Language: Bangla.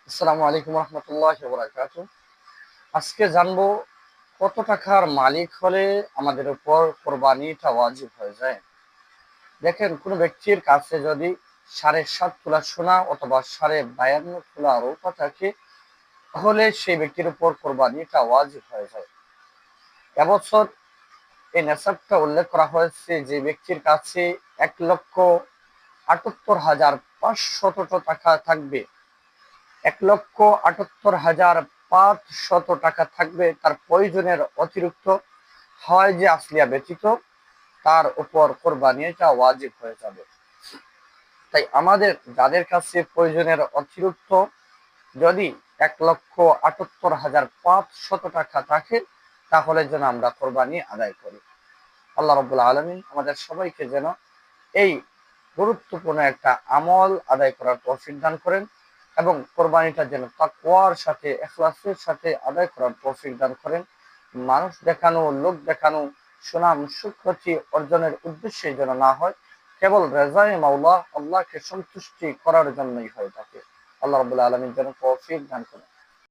আসসালামু আলাইকুম রহমতুল্লাহি ওয়া বারাকাতুহু। আজকে জানবো কত টাকার মালিক হলে আমাদের উপর কোরবানিটা ওয়াজিব হয়ে যায়। দেখেন, কোনো ব্যক্তির কাছে যদি 7.5 তোলা সোনা অথবা 52 তোলা রূপা থাকে, তাহলে সেই ব্যক্তির উপর কোরবানিটা ওয়াজিব হয়ে যায়। এবছর এই নেসাবটা উল্লেখ করা হয়েছে যে ব্যক্তির কাছে 1,78,500 টাকা থাকবে, 1,78,500 টাকা থাকবে তার প্রয়োজনের অতিরিক্ত, হয় যে আসলিয়া ব্যতীত, তার উপর কোরবানিটা ওয়াজিব হয়ে যাবে। তাই আমাদের যাদের কাছে প্রয়োজনের অতিরিক্ত যদি 1,78,500 টাকা থাকে, তাহলে যেন আমরা কোরবানি আদায় করি। আল্লাহ রাব্বুল আলামিন আমাদের সবাইকে যেন এই গুরুত্বপূর্ণ একটা আমল আদায় করার তৌফিক দান করেন এবং কোরবানিটা যেন তাকওয়ার সাথে, ইখলাসের সাথে আদায় করার তৌফিক দান করেন। মানুষ দেখানো, লোক দেখানো, সুনাম সুখ্যাতি অর্জনের উদ্দেশ্যে যেন না হয়, কেবল রেজায়ে মাওলা, আল্লাহকে সন্তুষ্টি করার জন্যই হয়ে থাকে। আল্লাহ রাব্বুল আলামিন যেন তৌফিক দান করেন।